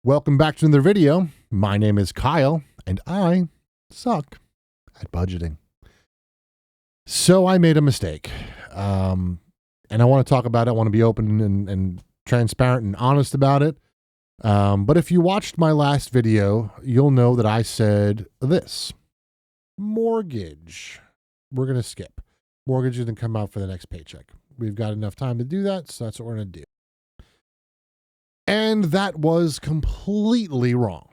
Welcome back to another video. My name is Kyle, and I suck at budgeting. So I made a mistake, and I want to talk about it. I want to be open and transparent and honest about it. But if you watched my last video, you'll know that I said this. Mortgage. We're going to skip. Mortgage is going to come out for the next paycheck. We've got enough time to do that, so that's what we're going to do. And that was completely wrong.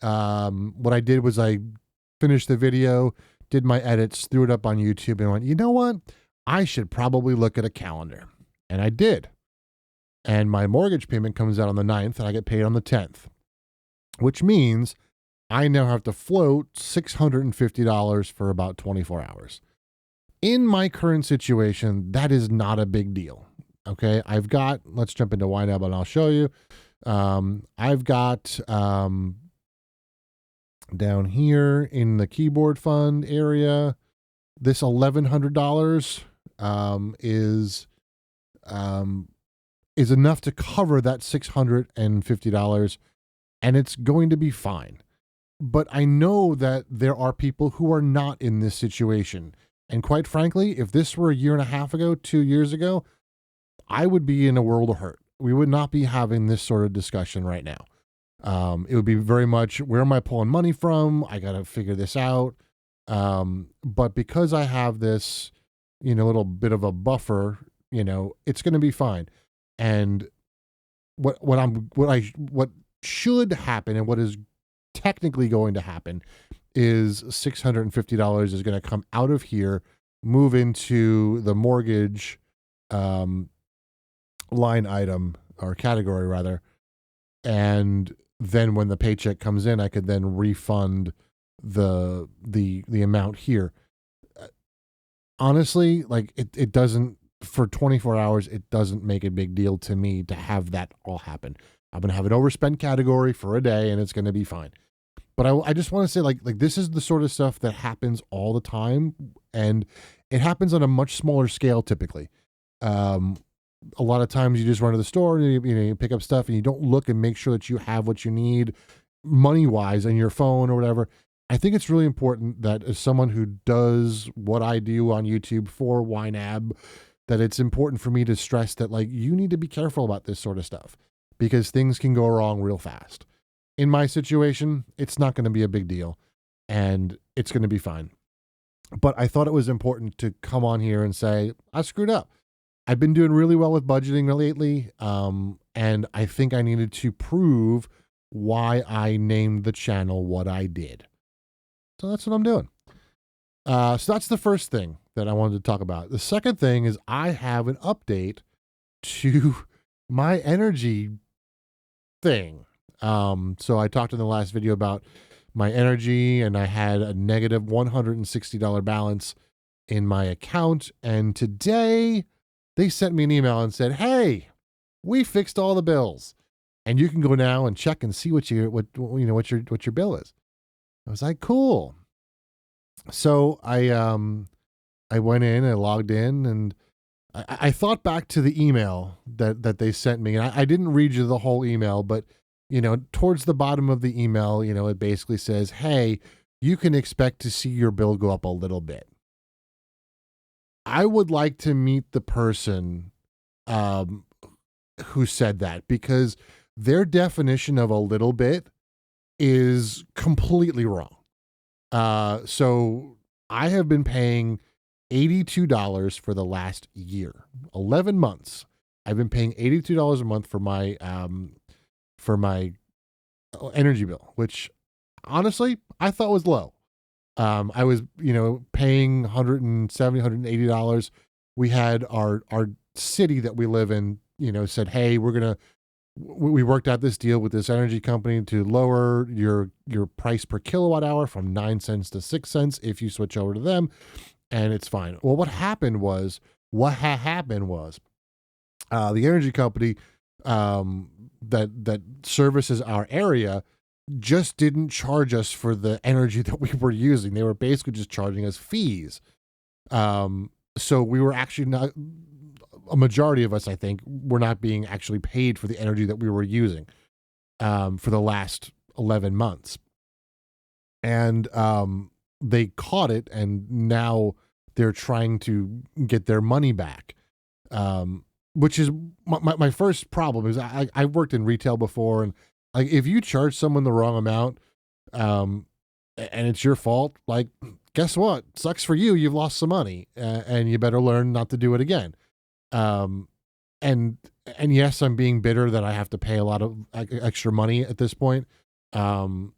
What I did was I finished the video, did my edits, threw it up on YouTube, and went, you know what? I should probably look at a calendar. And I did. And my mortgage payment comes out on the 9th, and I get paid on the 10th, which means I now have to float $650 for about 24 hours. In my current situation, that is not a big deal. Okay, let's jump into YNAB and I'll show you. I've got down here in the keyboard fund area, this $1,100 is enough to cover that $650, and it's going to be fine. But I know that there are people who are not in this situation. And quite frankly, if this were a year and a half ago, 2 years ago, I would be in a world of hurt. We would not be having this sort of discussion right now. It would be very much, where am I pulling money from? I got to figure this out. But because I have this, little bit of a buffer, it's going to be fine. And what should happen and what is technically going to happen is $650 is going to come out of here, move into the mortgage line item or category rather, and then when the paycheck comes in, I could then refund the amount here. Honestly, like it doesn't, for 24 hours, it doesn't make a big deal to me to have that all happen. I'm gonna have an overspend category for a day, and it's gonna be fine. But I just want to say, like this is the sort of stuff that happens all the time, and it happens on a much smaller scale typically. A lot of times you just run to the store and you pick up stuff and you don't look and make sure that you have what you need money-wise on your phone or whatever. I think it's really important that as someone who does what I do on YouTube for YNAB, that it's important for me to stress that, like, you need to be careful about this sort of stuff because things can go wrong real fast. In my situation, it's not going to be a big deal and it's going to be fine. But I thought it was important to come on here and say, I screwed up. I've been doing really well with budgeting lately, and I think I needed to prove why I named the channel what I did. So that's what I'm doing. So that's the first thing that I wanted to talk about. The second thing is I have an update to my energy thing. So I talked in the last video about my energy, and I had a negative $160 balance in my account, and today they sent me an email and said, hey, we fixed all the bills and you can go now and check and see what your bill is. I was like, cool. So I went in and I logged in, and I thought back to the email that they sent me. And I didn't read you the whole email, but towards the bottom of the email, it basically says, hey, you can expect to see your bill go up a little bit. I would like to meet the person who said that, because their definition of a little bit is completely wrong. So I have been paying $82 for the last year, 11 months. I've been paying $82 a month for my energy bill, which honestly I thought was low. I was, paying $170, $180. We had our city that we live in, said, hey, we worked out this deal with this energy company to lower your price per kilowatt hour from 9 cents to 6 cents if you switch over to them, and it's fine. Well, what happened was the energy company that services our area just didn't charge us for the energy that we were using. They were basically just charging us fees. So we were actually not, a majority of us, I think, were not being actually paid for the energy that we were using. for the last 11 months. And they caught it, and now they're trying to get their money back. Which is my first problem is I've worked in retail before, and like if you charge someone the wrong amount, and it's your fault, like guess what? Sucks for you. You've lost some money, and you better learn not to do it again. Um, and and yes, I'm being bitter that I have to pay a lot of extra money at this point. Um,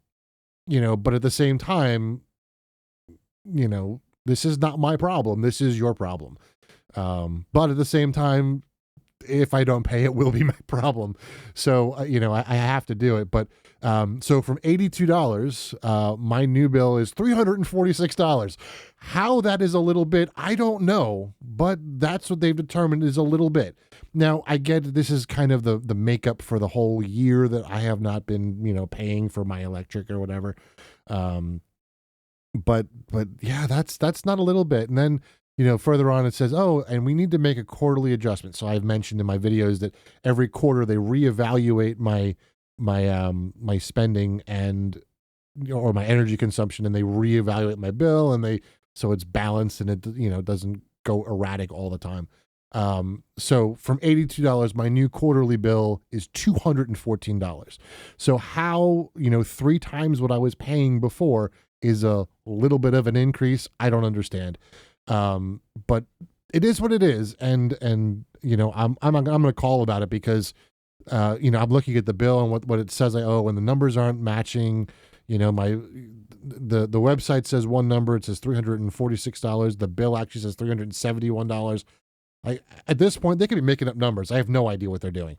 but at the same time, this is not my problem. This is your problem. But at the same time, if I don't pay, it will be my problem. So, I have to do it. But so from $82, my new bill is $346. How that is a little bit, I don't know, but that's what they've determined is a little bit. Now, I get this is kind of the makeup for the whole year that I have not been, paying for my electric or whatever. But yeah, that's not a little bit. And then, further on it says, oh, and we need to make a quarterly adjustment. So I've mentioned in my videos that every quarter they reevaluate my spending and or my energy consumption, and they reevaluate my bill, and so it's balanced and it doesn't go erratic all the time. So from $82, my new quarterly bill is $214. So how, 3 times what I was paying before is a little bit of an increase. I don't understand. But it is what it is. And I'm going to call about it because, I'm looking at the bill and what it says I owe, and the numbers aren't matching. The website says one number, it says $346. The bill actually says $371. At this point, they could be making up numbers. I have no idea what they're doing.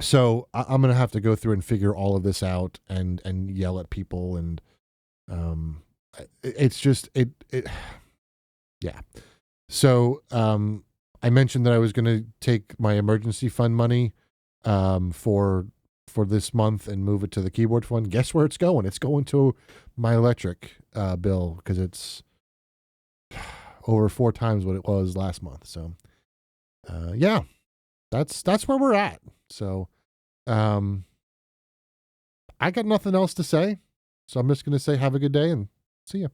So I'm going to have to go through and figure all of this out and yell at people. And it's just, yeah. So I mentioned that I was going to take my emergency fund money for this month and move it to the keyboard fund. Guess where it's going? It's going to my electric bill because it's over 4 times what it was last month. So, yeah, that's where we're at. So, I got nothing else to say. So I'm just going to say have a good day and see you.